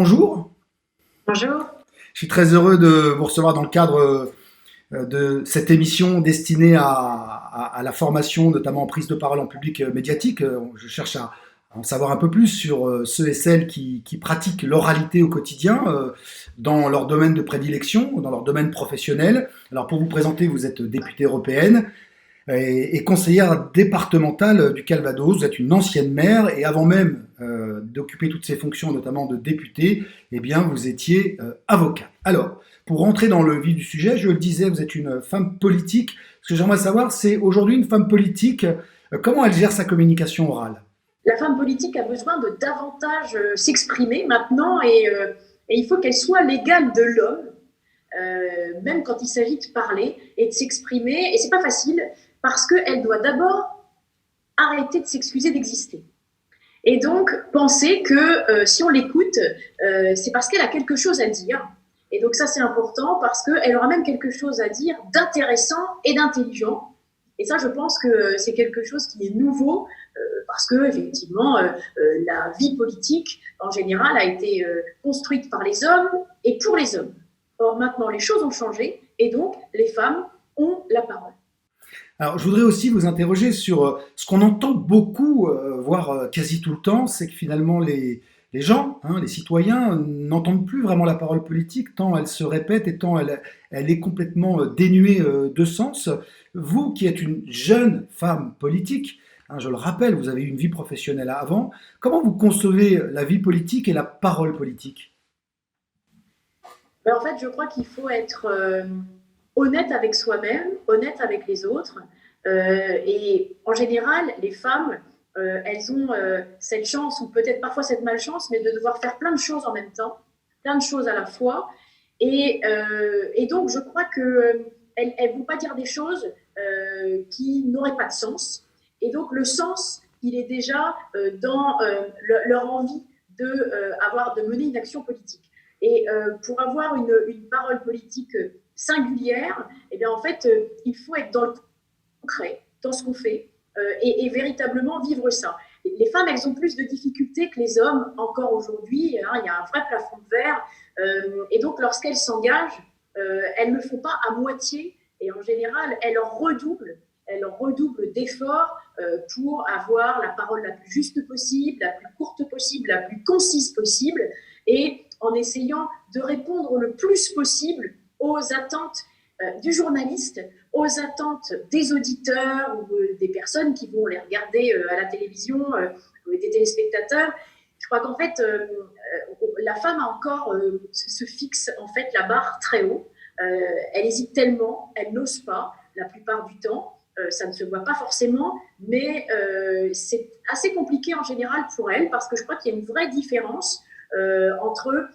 bonjour. Bonjour. Je suis très heureux de vous recevoir dans le cadre de cette émission destinée à la formation, notamment en prise de parole en public médiatique. Je cherche à en savoir un peu plus sur ceux et celles qui pratiquent l'oralité au quotidien dans leur domaine de prédilection, dans leur domaine professionnel. Alors pour vous présenter, vous êtes députée européenne et conseillère départementale du Calvados. Vous êtes une ancienne maire et avant même d'occuper toutes ces fonctions, notamment de députée, eh bien vous étiez avocat. Alors, pour rentrer dans le vif du sujet, je le disais, vous êtes une femme politique. Ce que j'aimerais savoir, c'est aujourd'hui une femme politique, comment elle gère sa communication orale? La femme politique a besoin de davantage s'exprimer maintenant et il faut qu'elle soit l'égale de l'homme, même quand il s'agit de parler et de s'exprimer. Et c'est pas facile parce qu'elle doit d'abord arrêter de s'excuser d'exister. Et donc penser que si on l'écoute, c'est parce qu'elle a quelque chose à dire. Et donc ça c'est important parce qu'elle aura même quelque chose à dire d'intéressant et d'intelligent. Et ça je pense que c'est quelque chose qui est nouveau parce que effectivement la vie politique en général a été construite par les hommes et pour les hommes. Or maintenant les choses ont changé et donc les femmes ont la parole. Alors, je voudrais aussi vous interroger sur ce qu'on entend beaucoup, voire quasi tout le temps, c'est que finalement les gens, hein, les citoyens, n'entendent plus vraiment la parole politique, tant elle se répète et tant elle est complètement dénuée de sens. Vous, qui êtes une jeune femme politique, hein, je le rappelle, vous avez eu une vie professionnelle avant, comment vous concevez la vie politique et la parole politique? Ben, en fait, je crois qu'il faut être honnête avec soi-même, honnête avec les autres. Et en général, les femmes, elles ont cette chance, ou peut-être parfois cette malchance, mais de devoir faire plein de choses en même temps, plein de choses à la fois. Et donc, je crois qu'elles ne vont pas dire des choses qui n'auraient pas de sens. Et donc, le sens, il est déjà dans leur envie de mener une action politique. Et pour avoir une parole politique singulière, eh bien, en fait, il faut être dans le concret, dans ce qu'on fait, et véritablement vivre ça. Les femmes, elles ont plus de difficultés que les hommes encore aujourd'hui. Hein, il y a un vrai plafond de verre. Et donc, lorsqu'elles s'engagent, elles ne le font pas à moitié. Et en général, elles redoublent d'efforts pour avoir la parole la plus juste possible, la plus courte possible, la plus concise possible, et en essayant de répondre le plus possible aux attentes du journaliste, aux attentes des auditeurs ou des personnes qui vont les regarder à la télévision, des téléspectateurs. Je crois qu'en fait, la femme a encore se fixe en fait la barre très haut. Elle hésite tellement, elle n'ose pas la plupart du temps. Ça ne se voit pas forcément, mais c'est assez compliqué en général pour elle parce que je crois qu'il y a une vraie différence entre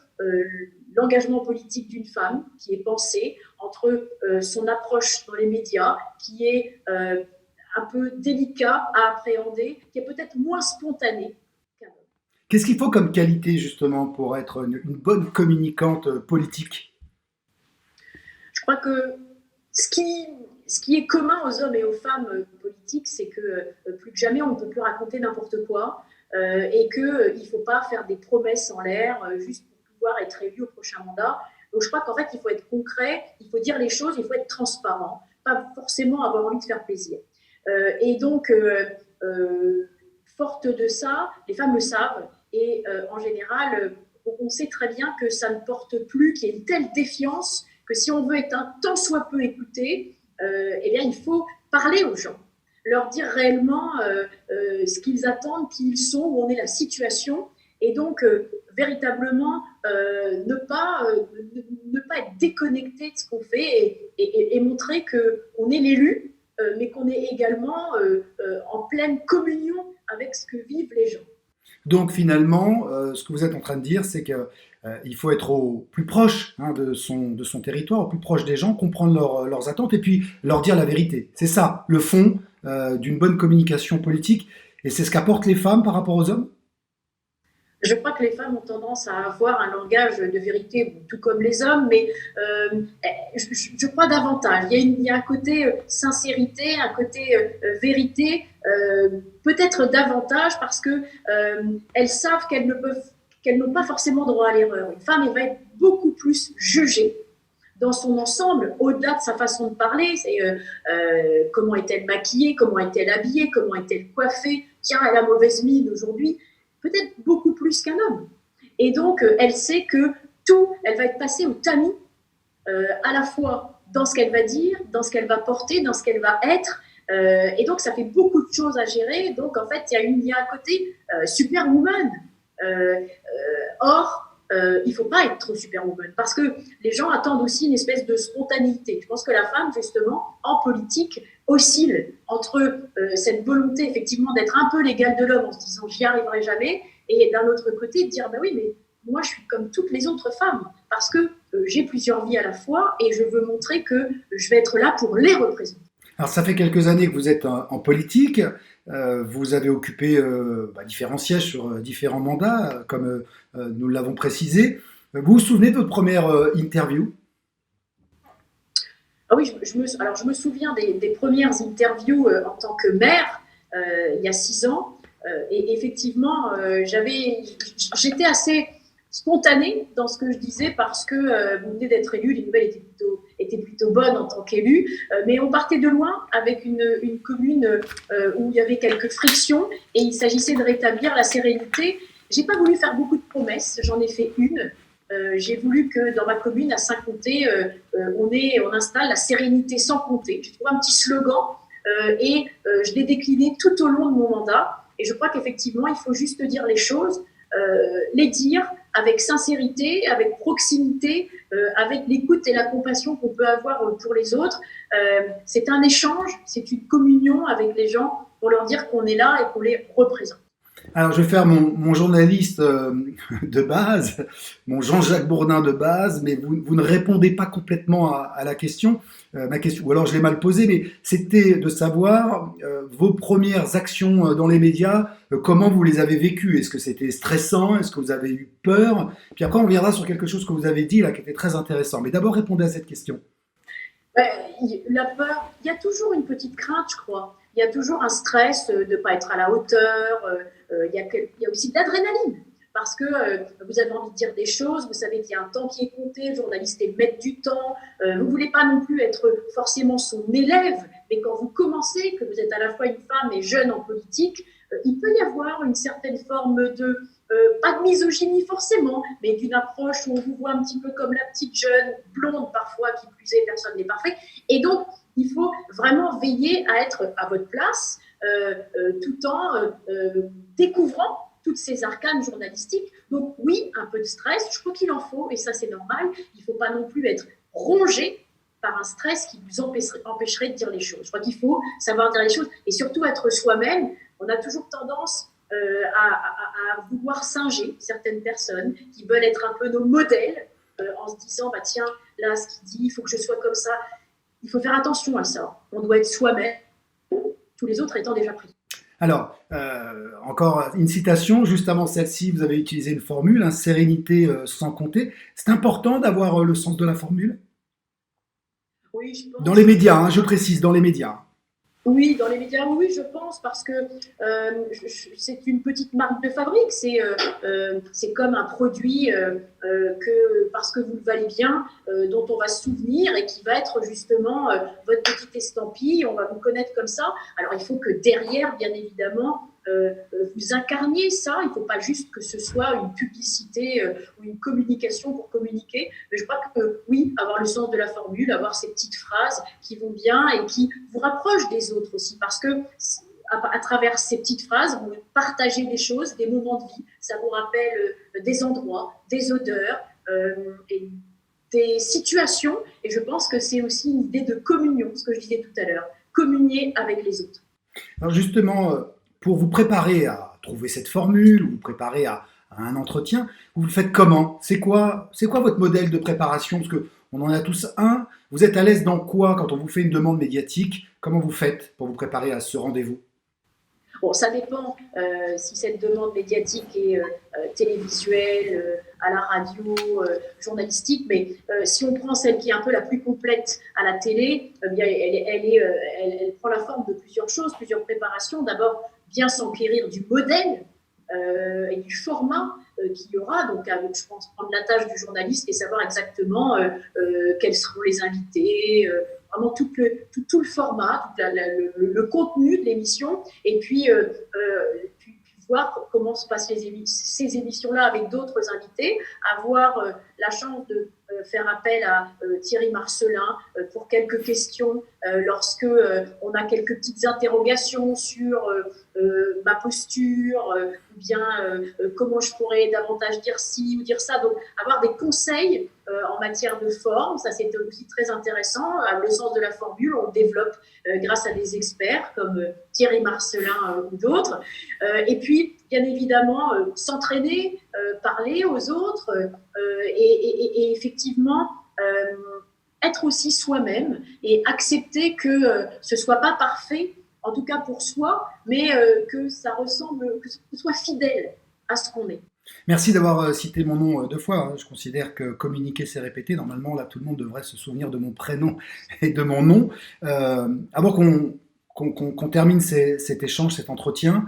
l'engagement politique d'une femme qui est pensé, entre son approche dans les médias qui est un peu délicat à appréhender, qui est peut-être moins spontané qu'un homme. Qu'est-ce qu'il faut comme qualité justement pour être une bonne communicante politique? Je crois que ce qui, ce qui est commun aux hommes et aux femmes politiques, c'est que plus que jamais, on ne peut plus raconter n'importe quoi et qu'il ne faut pas faire des promesses en l'air juste pour pouvoir être élu au prochain mandat. Donc je crois qu'en fait, il faut être concret, il faut dire les choses, il faut être transparent, pas forcément avoir envie de faire plaisir. Et donc, forte de ça, les femmes le savent et en général, on sait très bien que ça ne porte plus, qu'il y a une telle défiance que si on veut être un tant soit peu écouté, eh bien, il faut parler aux gens, leur dire réellement ce qu'ils attendent, qui ils sont, où en est la situation, et donc véritablement ne pas être déconnecté de ce qu'on fait et montrer qu'on est l'élu, mais qu'on est également en pleine communion avec ce que vivent les gens. Donc finalement, ce que vous êtes en train de dire, c'est que il faut être au plus proche, hein, de son territoire, au plus proche des gens, comprendre leurs attentes et puis leur dire la vérité. C'est ça, le fond d'une bonne communication politique. Et c'est ce qu'apportent les femmes par rapport aux hommes? Je crois que les femmes ont tendance à avoir un langage de vérité, tout comme les hommes, mais je crois davantage. Il y a un côté sincérité, un côté vérité, peut-être davantage parce que elles savent qu'elles ne peuvent qu'elles n'ont pas forcément droit à l'erreur. Une femme, elle va être beaucoup plus jugée dans son ensemble, au-delà de sa façon de parler, c'est comment est-elle maquillée, comment est-elle habillée, comment est-elle coiffée, tiens, elle a mauvaise mine aujourd'hui, peut-être beaucoup plus qu'un homme. Et donc, elle sait que tout, elle va être passée au tamis, à la fois dans ce qu'elle va dire, dans ce qu'elle va porter, dans ce qu'elle va être, et donc ça fait beaucoup de choses à gérer. Donc en fait, il y a un côté superwoman. Or, il ne faut pas être trop superwoman parce que les gens attendent aussi une espèce de spontanéité. Je pense que la femme, justement, en politique, oscille entre cette volonté, effectivement, d'être un peu l'égale de l'homme en se disant j'y arriverai jamais, et d'un autre côté, de dire bah oui, mais moi, je suis comme toutes les autres femmes parce que j'ai plusieurs vies à la fois et je veux montrer que je vais être là pour les représenter. Alors, ça fait quelques années que vous êtes en politique. Vous avez occupé différents sièges sur différents mandats, comme nous l'avons précisé. Vous vous souvenez de votre première interview? Ah oui, alors je me souviens des premières interviews en tant que mère, il y a 6 ans. Et effectivement, j'étais assez spontanée dans ce que je disais parce que vous venez d'être élue, les nouvelles étaient plutôt bonnes en tant qu'élue, mais on partait de loin avec une commune où il y avait quelques frictions et il s'agissait de rétablir la sérénité. J'ai pas voulu faire beaucoup de promesses, j'en ai fait une. J'ai voulu que dans ma commune, à Saint-Comté, on installe la sérénité sans compter. J'ai trouvé un petit slogan et je l'ai décliné tout au long de mon mandat. Et je crois qu'effectivement, il faut juste dire les choses, les dire avec sincérité, avec proximité, avec l'écoute et la compassion qu'on peut avoir pour les autres. C'est un échange, c'est une communion avec les gens pour leur dire qu'on est là et qu'on les représente. Alors, je vais faire mon journaliste de base, mon Jean-Jacques Bourdin de base, mais vous ne répondez pas complètement à la question. Ma question, ou alors je l'ai mal posée, mais c'était de savoir vos premières actions dans les médias, comment vous les avez vécues. Est-ce que c'était stressant? Est-ce que vous avez eu peur? Puis après, on viendra sur quelque chose que vous avez dit là, qui était très intéressant. Mais d'abord, répondez à cette question. La peur, il y a toujours une petite crainte, je crois. Il y a toujours un stress de ne pas être à la hauteur. Il y a aussi de l'adrénaline. Parce que vous avez envie de dire des choses, vous savez qu'il y a un temps qui est compté, le journaliste est maître du temps, vous ne voulez pas non plus être forcément son élève, mais quand vous commencez, que vous êtes à la fois une femme et jeune en politique, il peut y avoir une certaine forme de, pas de misogynie forcément, mais d'une approche où on vous voit un petit peu comme la petite jeune, blonde parfois, qui plus est, personne n'est parfait. Et donc, il faut vraiment veiller à être à votre place, tout en découvrant toutes ces arcanes journalistiques. Donc oui, un peu de stress, je crois qu'il en faut, et ça c'est normal. Il ne faut pas non plus être rongé par un stress qui vous empêcherait de dire les choses. Je crois qu'il faut savoir dire les choses, et surtout être soi-même. On a toujours tendance à vouloir singer certaines personnes qui veulent être un peu nos modèles, en se disant, bah, tiens, là, ce qu'il dit, il faut que je sois comme ça. Il faut faire attention à ça. On doit être soi-même, tous les autres étant déjà pris. Alors, encore une citation, juste avant celle-ci, vous avez utilisé une formule, hein, sérénité sans compter. C'est important d'avoir le sens de la formule? Oui, je pense. Dans les médias, hein, je précise, dans les médias. Oui, dans les médias, oui, je pense, parce que c'est une petite marque de fabrique. C'est comme un produit parce que vous le valez bien, dont on va se souvenir et qui va être justement votre petite estampille. On va vous connaître comme ça. Alors, il faut que derrière, bien évidemment, vous incarniez ça. Il ne faut pas juste que ce soit une publicité ou une communication pour communiquer. Mais je crois que oui, avoir le sens de la formule, avoir ces petites phrases qui vont bien et qui vous rapprochent des autres aussi. Parce que à travers ces petites phrases, vous partagez des choses, des moments de vie. Ça vous rappelle des endroits, des odeurs et des situations. Et je pense que c'est aussi une idée de communion, ce que je disais tout à l'heure. Communier avec les autres. Alors justement, pour vous préparer à trouver cette formule, ou vous préparer à un entretien, vous le faites comment? C'est quoi votre modèle de préparation? Parce qu'on en a tous un. Vous êtes à l'aise dans quoi quand on vous fait une demande médiatique? Comment vous faites pour vous préparer à ce rendez-vous? Bon, ça dépend si cette demande médiatique est télévisuelle, à la radio, journalistique, mais si on prend celle qui est un peu la plus complète à la télé, bien, elle prend la forme de plusieurs choses, plusieurs préparations. D'abord, bien s'enquérir du modèle et du format qu'il y aura. Donc, je pense prendre la tâche du journaliste et savoir exactement quels seront les invités, vraiment tout le format, le contenu de l'émission, et puis voir comment se passent ces émissions-là avec d'autres invités, avoir la chance de faire appel à Thierry Marcelin pour quelques questions lorsque on a quelques petites interrogations sur ma posture, ou bien comment je pourrais davantage dire ci ou dire ça. Donc, avoir des conseils en matière de forme, ça c'est aussi très intéressant. Le sens de la formule, on le développe grâce à des experts comme Thierry Marcelin ou d'autres. Et puis, bien évidemment, s'entraîner, parler aux autres et effectivement être aussi soi-même et accepter que ce ne soit pas parfait, en tout cas pour soi, mais que ça ressemble, que ce soit fidèle à ce qu'on est. Merci d'avoir cité mon nom 2 fois. Je considère que communiquer, c'est répéter. Normalement, là, tout le monde devrait se souvenir de mon prénom et de mon nom. Avant qu'on termine cet échange, cet entretien,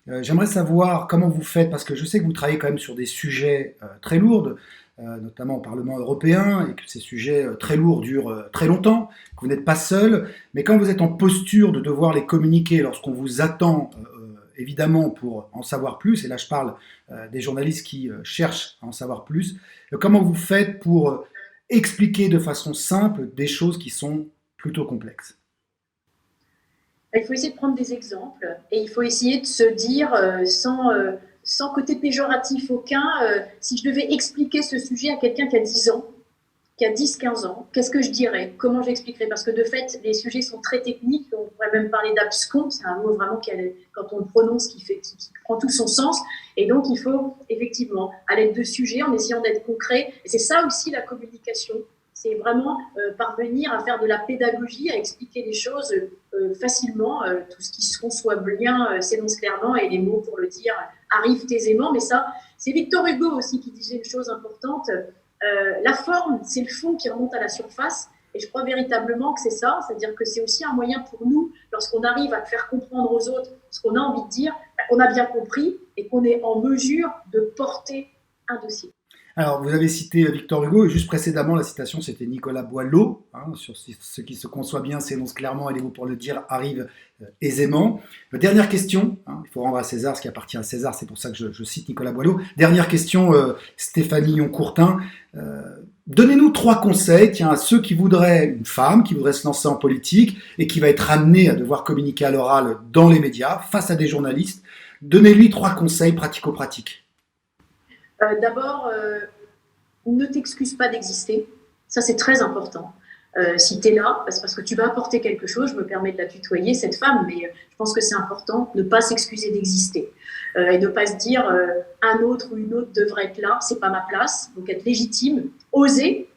j'aimerais savoir comment vous faites, parce que je sais que vous travaillez quand même sur des sujets très lourds, notamment au Parlement européen, et que ces sujets très lourds durent très longtemps, que vous n'êtes pas seul, mais quand vous êtes en posture de devoir les communiquer, lorsqu'on vous attend évidemment pour en savoir plus, et là je parle des journalistes qui cherchent à en savoir plus, comment vous faites pour expliquer de façon simple des choses qui sont plutôt complexes? Il faut essayer de prendre des exemples et il faut essayer de se dire sans côté péjoratif aucun, si je devais expliquer ce sujet à quelqu'un qui a 10 ans, qui a 10-15 ans, qu'est-ce que je dirais? Comment j'expliquerais? Parce que de fait, les sujets sont très techniques, on pourrait même parler d'abscon, c'est un mot vraiment quand on le prononce qui prend tout son sens, et donc il faut effectivement, à l'aide de sujets, en essayant d'être concret, et c'est ça aussi la communication, c'est vraiment parvenir à faire de la pédagogie, à expliquer les choses facilement, tout ce qui se conçoit bien s'énonce clairement, et les mots pour le dire arrivent aisément, mais ça, c'est Victor Hugo aussi qui disait une chose importante, la forme, c'est le fond qui remonte à la surface, et je crois véritablement que c'est ça, c'est-à-dire que c'est aussi un moyen pour nous, lorsqu'on arrive à faire comprendre aux autres ce qu'on a envie de dire, qu'on a bien compris et qu'on est en mesure de porter un dossier. Alors, vous avez cité Victor Hugo, et juste précédemment, la citation, c'était Nicolas Boileau, sur ce qui se conçoit bien s'énonce clairement, et les mots pour le dire arrivent aisément. Dernière question, il faut rendre à César ce qui appartient à César, c'est pour ça que je cite Nicolas Boileau. Dernière question, Stéphanie Yoncourtin. Donnez-nous 3 conseils, tiens, à ceux qui voudraient, une femme qui voudrait se lancer en politique et qui va être amenée à devoir communiquer à l'oral dans les médias, face à des journalistes. Donnez-lui 3 conseils pratico-pratiques. D'abord, ne t'excuse pas d'exister. Ça, c'est très important. Si tu es là, c'est parce que tu vas apporter quelque chose. Je me permets de la tutoyer, cette femme, mais je pense que c'est important de ne pas s'excuser d'exister. Et de ne pas se dire un autre ou une autre devrait être là, c'est pas ma place. Donc être légitime, oser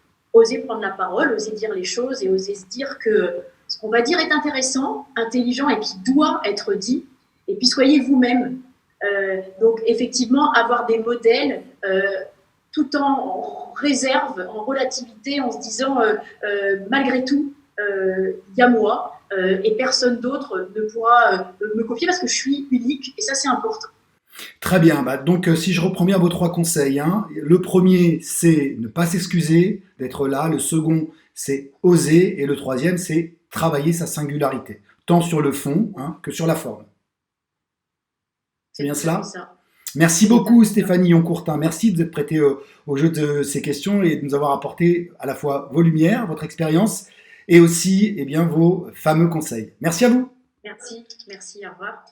prendre la parole, oser dire les choses et oser se dire que ce qu'on va dire est intéressant, intelligent et qui doit être dit. Et puis soyez vous-même. Donc effectivement, avoir des modèles tout en réserve, en relativité, en se disant malgré tout, il y a moi et personne d'autre ne pourra me copier parce que je suis unique et ça c'est important. Très bien, donc si je reprends bien vos 3 conseils, le premier c'est ne pas s'excuser d'être là, le second c'est oser et le troisième c'est travailler sa singularité, tant sur le fond que sur la forme. C'est bien cela ? Ça. Merci beaucoup Stéphanie Yoncourtin, merci de vous être prêtée au jeu de ces questions et de nous avoir apporté à la fois vos lumières, votre expérience et aussi vos fameux conseils. Merci à vous. Merci, au revoir.